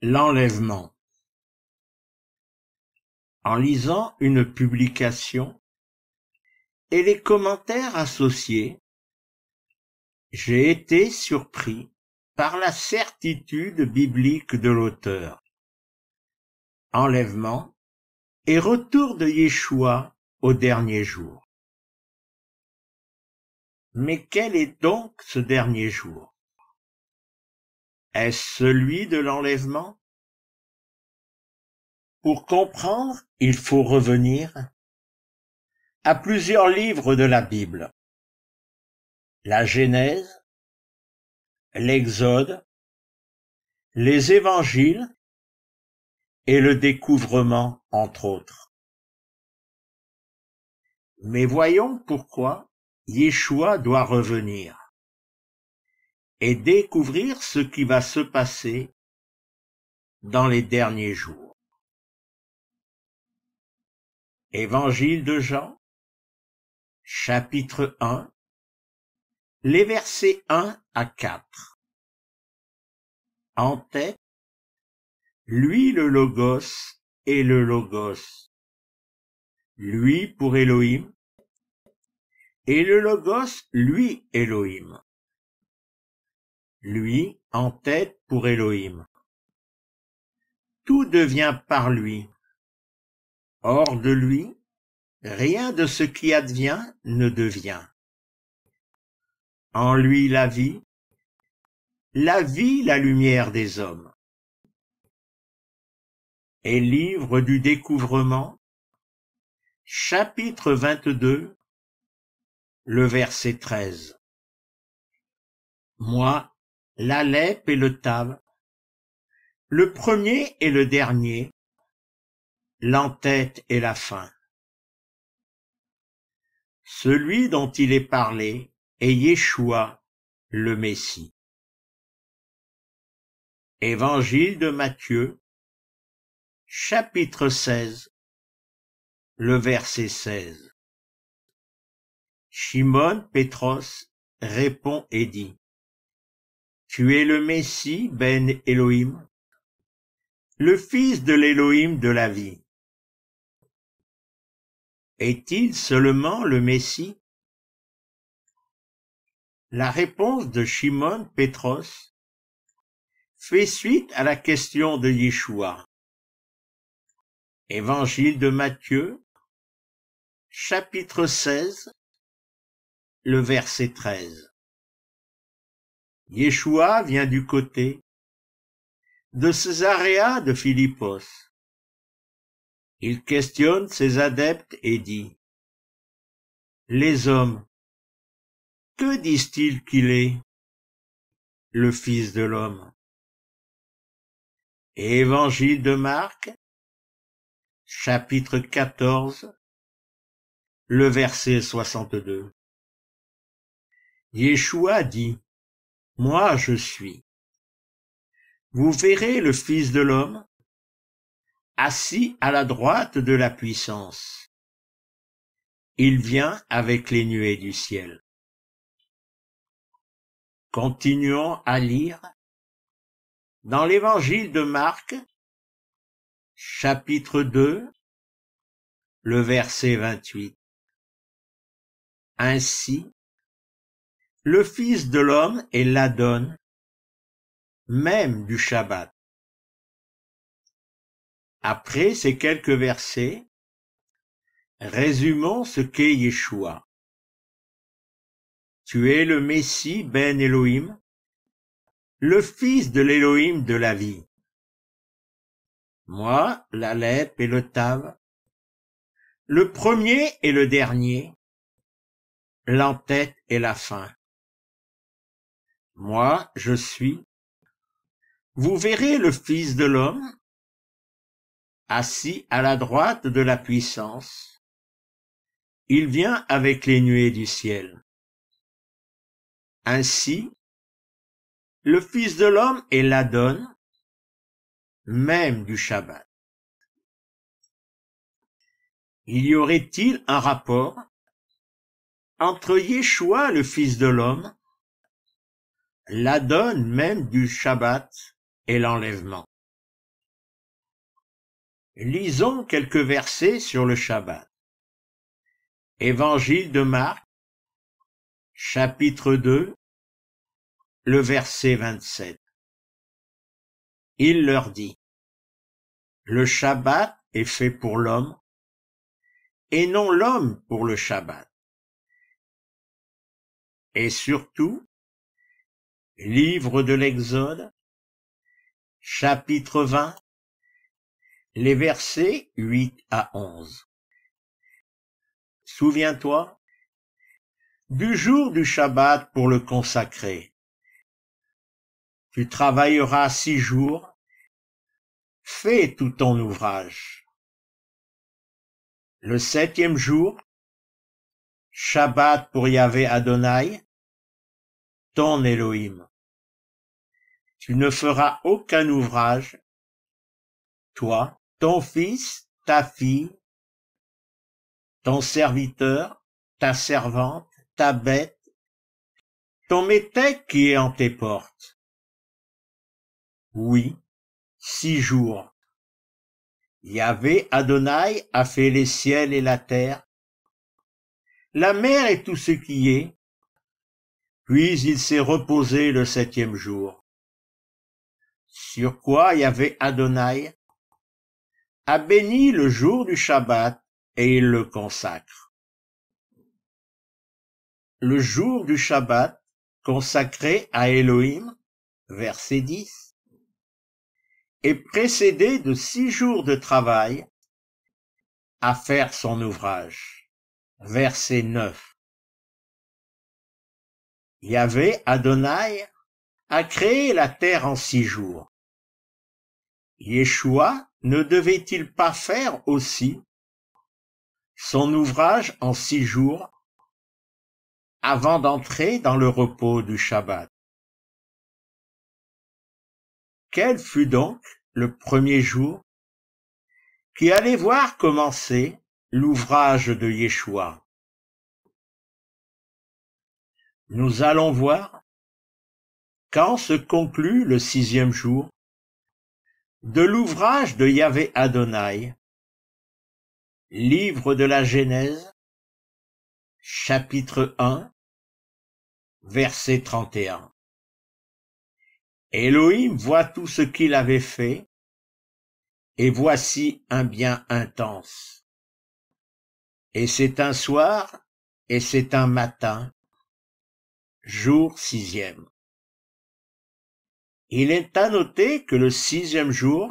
L'enlèvement. En lisant une publication et les commentaires associés, j'ai été surpris par la certitude biblique de l'auteur. Enlèvement et retour de Yeshua au dernier jour. Mais quel est donc ce dernier jour? Est-ce celui de l'enlèvement? Pour comprendre, il faut revenir à plusieurs livres de la Bible. La Genèse, l'Exode, les Évangiles et le Découvrement, entre autres. Mais voyons pourquoi Yeshua doit revenir et découvrir ce qui va se passer dans les derniers jours. Évangile de Jean, chapitre 1, les versets 1 à 4. En tête, lui le Logos et le Logos. Lui pour Elohim, et le Logos, lui Elohim. Lui en tête pour Elohim. Tout devient par lui. Hors de lui, rien de ce qui advient ne devient. En lui la vie, la lumière des hommes. Et livre du Découvrement, chapitre 22, le verset 13. Moi, l'Aleph et le Tav, le premier et le dernier, l'en-tête et la fin. Celui dont il est parlé est Yeshua, le Messie. Évangile de Matthieu, chapitre 16, le verset 16. Shimon Pétros répond et dit: Tu es le Messie, Ben Elohim, le fils de l'Elohim de la vie. Est-il seulement le Messie? La réponse de Shimon Pétros fait suite à la question de Yeshua. Évangile de Matthieu, chapitre 16, le verset 13. Yeshua vient du côté de Césarea de Philippos. Il questionne ses adeptes et dit: Les hommes, que disent-ils qu'il est, le Fils de l'homme? Et Évangile de Marc, chapitre 14, le verset 62. Yeshua dit: Moi je suis. Vous verrez le Fils de l'homme assis à la droite de la puissance. Il vient avec les nuées du ciel. Continuons à lire dans l'évangile de Marc, chapitre 2, le verset 28. Ainsi, le Fils de l'homme est l'Adon, même du Shabbat. Après ces quelques versets, résumons ce qu'est Yeshua. Tu es le Messie Ben Elohim, le fils de l'Elohim de la vie. Moi, l'Aleph et le Tav, le premier et le dernier, l'en-tête et la fin. Moi, je suis. Vous verrez le Fils de l'homme assis à la droite de la puissance. Il vient avec les nuées du ciel. Ainsi, le Fils de l'homme est l'Adon, même du Shabbat. Y aurait-il un rapport entre Yeshua, le Fils de l'homme, l'Adon même du Shabbat et l'enlèvement? Lisons quelques versets sur le Shabbat. Évangile de Marc, chapitre 2, le verset 27. Il leur dit: le Shabbat est fait pour l'homme, et non l'homme pour le Shabbat. Et surtout, livre de l'Exode, chapitre 20, les versets 8 à 11. Souviens-toi du jour du Shabbat pour le consacrer. Tu travailleras 6 jours, fais tout ton ouvrage. Le 7e jour, Shabbat pour Yahvé Adonai, ton Elohim. Tu ne feras aucun ouvrage, toi, ton fils, ta fille, ton serviteur, ta servante, ta bête, ton métèque qui est en tes portes. Oui, 6 jours. Yahvé Adonai a fait les ciels et la terre, la mer et tout ce qui est, puis il s'est reposé le 7e jour. Sur quoi Yahvé Adonai a béni le jour du Shabbat et il le consacre. Le jour du Shabbat consacré à Elohim, verset 10, est précédé de 6 jours de travail à faire son ouvrage, verset 9. Yahvé Adonai a créé la terre en 6 jours. Yeshua ne devait-il pas faire aussi son ouvrage en 6 jours avant d'entrer dans le repos du Shabbat? Quel fut donc le premier jour qui allait voir commencer l'ouvrage de Yeshua? Nous allons voir quand se conclut le 6e jour de l'ouvrage de Yahvé Adonai, livre de la Genèse, chapitre 1, verset 31. Elohim voit tout ce qu'il avait fait, et voici un bien intense. Et c'est un soir, et c'est un matin, jour 6e. Il est à noter que le 6e jour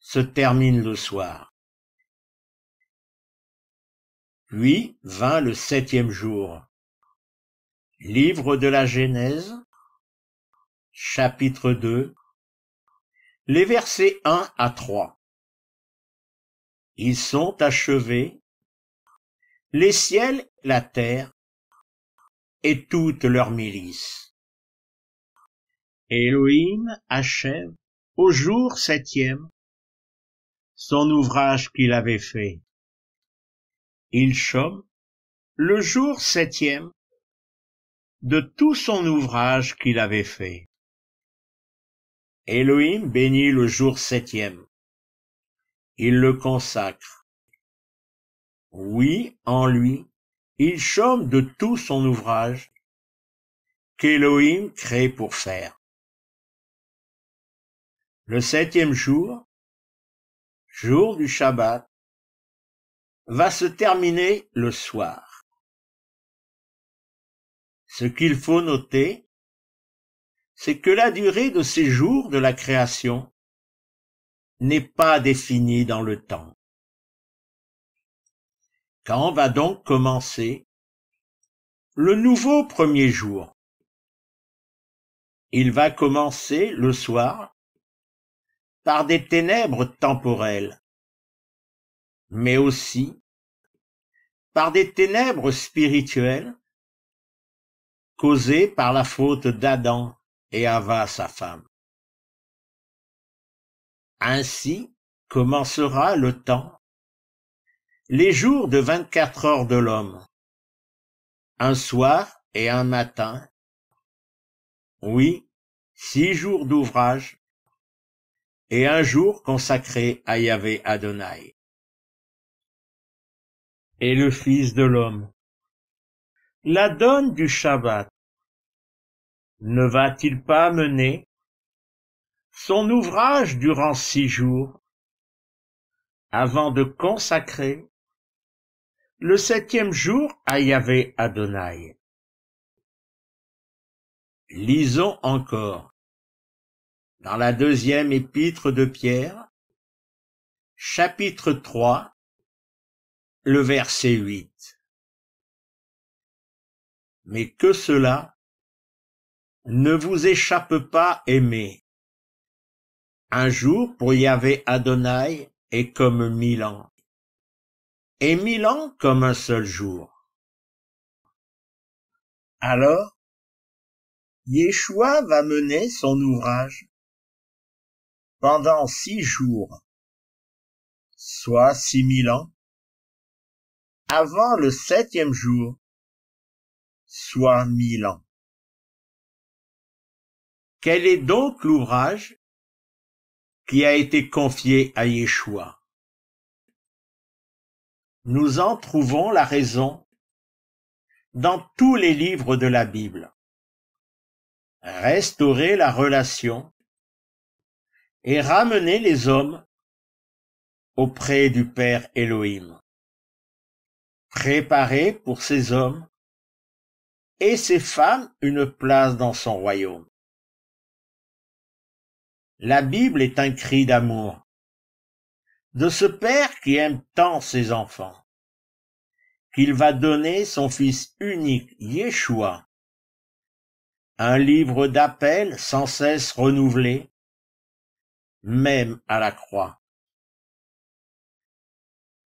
se termine le soir. Puis vint le 7e jour. Livre de la Genèse, chapitre 2, les versets 1 à 3. Ils sont achevés, les ciels, la terre, et toute leur milice. Elohim achève au jour 7e son ouvrage qu'il avait fait. Il chôme le jour 7e de tout son ouvrage qu'il avait fait. Elohim bénit le jour 7e. Il le consacre. Oui, en lui, il chôme de tout son ouvrage qu'Elohim crée pour faire. Le 7e jour, jour du Shabbat, va se terminer le soir. Ce qu'il faut noter, c'est que la durée de ces jours de la création n'est pas définie dans le temps. Quand va donc commencer le nouveau premier jour? Il va commencer le soir par des ténèbres temporelles, mais aussi par des ténèbres spirituelles causées par la faute d'Adam et Hava, sa femme. Ainsi commencera le temps, les jours de 24 heures de l'homme, un soir et un matin, oui, 6 jours d'ouvrage, et un jour consacré à Yahvé Adonai. Et le Fils de l'homme, la donne du Shabbat, ne va-t-il pas mener son ouvrage durant 6 jours, avant de consacrer le 7e jour à Yahvé Adonai? Lisons encore dans la 2e épître de Pierre, chapitre 3, le verset 8. Mais que cela ne vous échappe pas, aimés. Un jour pour Yahvé Adonai est comme 1000 ans, et 1000 ans comme un seul jour. Alors, Yeshua va mener son ouvrage pendant 6 jours, soit 6000 ans, avant le 7e jour, soit 1000 ans. Quel est donc l'ouvrage qui a été confié à Yeshua? Nous en trouvons la raison dans tous les livres de la Bible. Restaurer la relation et ramener les hommes auprès du Père Elohim. Préparer pour ces hommes et ces femmes une place dans son royaume. La Bible est un cri d'amour de ce Père qui aime tant ses enfants, qu'il va donner son Fils unique, Yeshua, un livre d'appel sans cesse renouvelé, même à la croix.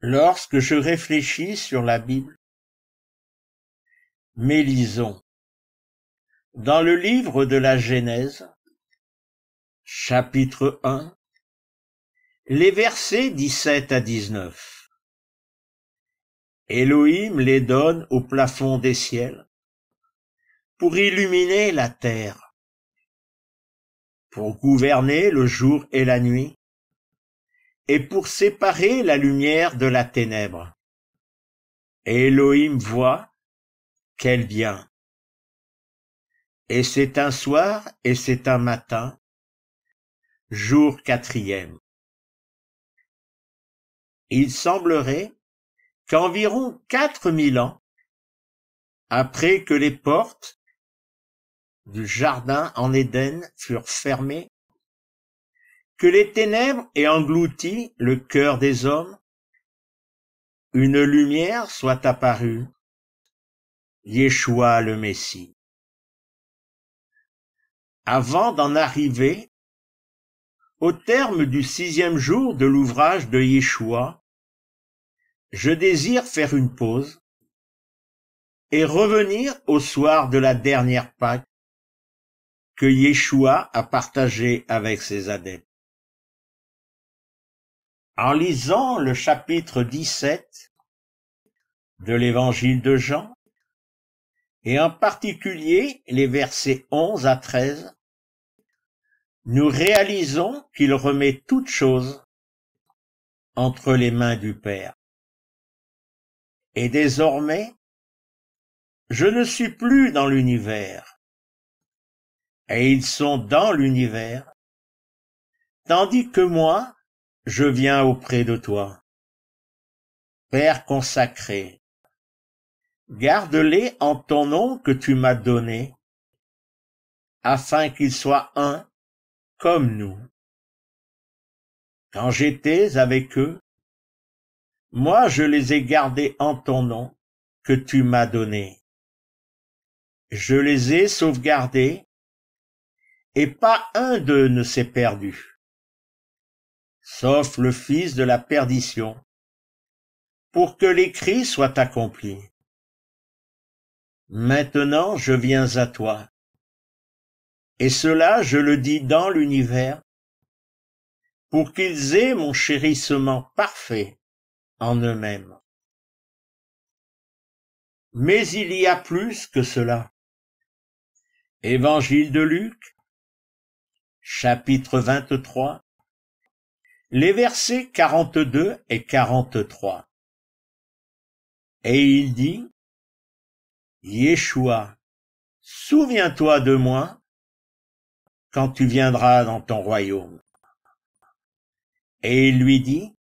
Lorsque je réfléchis sur la Bible, mélisons dans le livre de la Genèse, chapitre 1, les versets 17 à 19. Elohim les donne au plafond des ciels pour illuminer la terre, pour gouverner le jour et la nuit, et pour séparer la lumière de la ténèbre. Et Elohim voit quel bien. Et c'est un soir et c'est un matin, jour 4e. Il semblerait qu'environ 4000 ans après que les portes du jardin en Éden furent fermées, que les ténèbres aient englouti le cœur des hommes, une lumière soit apparue, Yeshua le Messie. Avant d'en arriver au terme du 6e jour de l'ouvrage de Yeshua, je désire faire une pause et revenir au soir de la dernière Pâque que Yeshua a partagé avec ses adeptes. En lisant le chapitre 17 de l'évangile de Jean, et en particulier les versets 11 à 13, nous réalisons qu'il remet toutes choses entre les mains du Père. Et désormais, je ne suis plus dans l'univers, et ils sont dans l'univers, tandis que moi, je viens auprès de toi. Père consacré, garde-les en ton nom que tu m'as donné, afin qu'ils soient un comme nous. Quand j'étais avec eux, moi je les ai gardés en ton nom que tu m'as donné. Je les ai sauvegardés, et pas un d'eux ne s'est perdu, sauf le fils de la perdition, pour que l'écrit soit accompli. Maintenant je viens à toi, et cela je le dis dans l'univers, pour qu'ils aient mon chérissement parfait en eux-mêmes. Mais il y a plus que cela. Évangile de Luc, chapitre 23, les versets 42 et 43. Et il dit, Yeshua, souviens-toi de moi quand tu viendras dans ton royaume. Et il lui dit,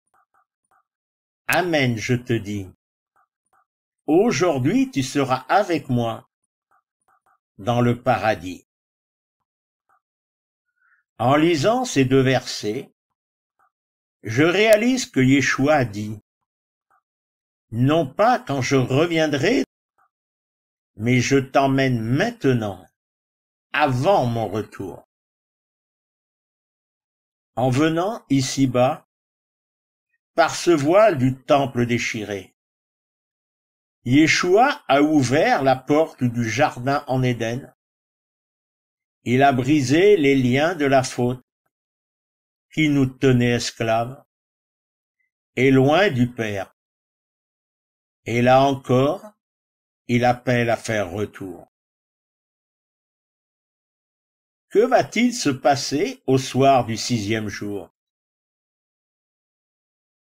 Amen, je te dis, aujourd'hui tu seras avec moi dans le paradis. En lisant ces deux versets, je réalise que Yeshua dit, non pas quand je reviendrai, mais je t'emmène maintenant, avant mon retour. En venant ici-bas, par ce voile du temple déchiré, Yeshua a ouvert la porte du jardin en Éden. Il a brisé les liens de la faute qui nous tenaient esclaves et loin du Père. Et là encore, il appelle à faire retour. Que va-t-il se passer au soir du 6e jour?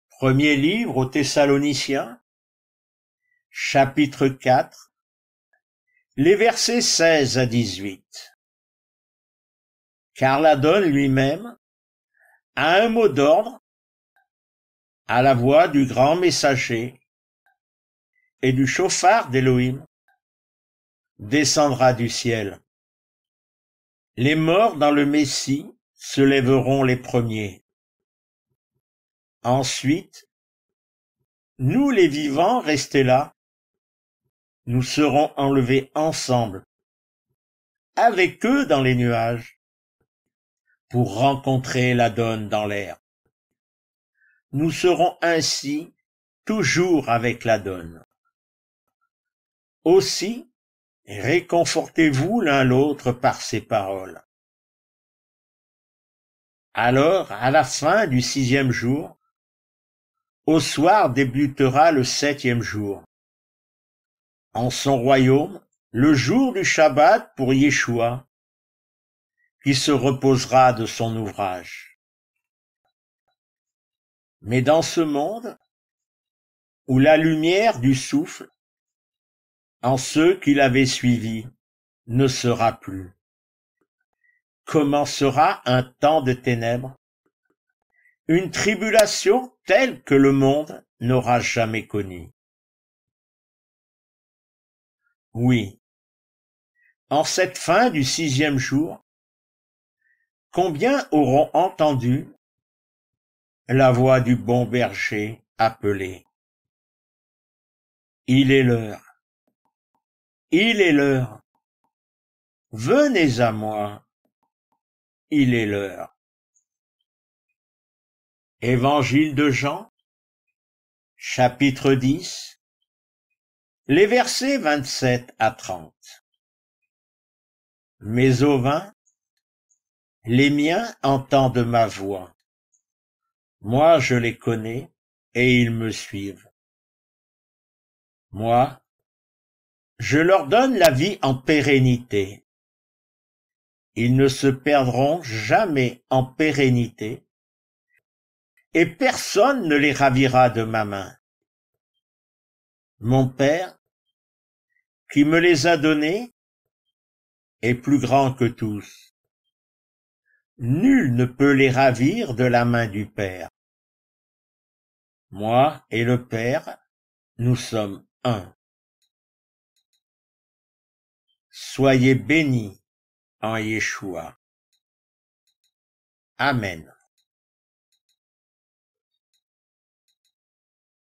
Premier livre aux Thessaloniciens, chapitre 4, les versets 16 à 18. Car l'Adon lui-même a un mot d'ordre à la voix du grand messager et du chauffard d'Élohim descendra du ciel. Les morts dans le Messie se lèveront les premiers. Ensuite, nous les vivants restés là, nous serons enlevés ensemble, avec eux dans les nuages, pour rencontrer l'Adon dans l'air. Nous serons ainsi toujours avec l'Adon. Aussi, réconfortez-vous l'un l'autre par ces paroles. Alors, à la fin du 6e jour, au soir débutera le 7e jour. En son royaume, le jour du Shabbat pour Yeshua, qui se reposera de son ouvrage. Mais dans ce monde, où la lumière du souffle, en ceux qui l'avaient suivi, ne sera plus, commencera un temps de ténèbres, une tribulation telle que le monde n'aura jamais connue. Oui, en cette fin du 6e jour, combien auront entendu la voix du bon berger appeler. Il est l'heure. Il est l'heure. Venez à moi. Il est l'heure. Évangile de Jean, chapitre 10, les versets 27 à 30. Mes ovins, les miens entendent ma voix. Moi, je les connais et ils me suivent. Moi, je leur donne la vie en pérennité. Ils ne se perdront jamais en pérennité et personne ne les ravira de ma main. Mon Père, qui me les a donnés, est plus grand que tous. Nul ne peut les ravir de la main du Père. Moi et le Père, nous sommes un. Soyez bénis en Yeshua. Amen.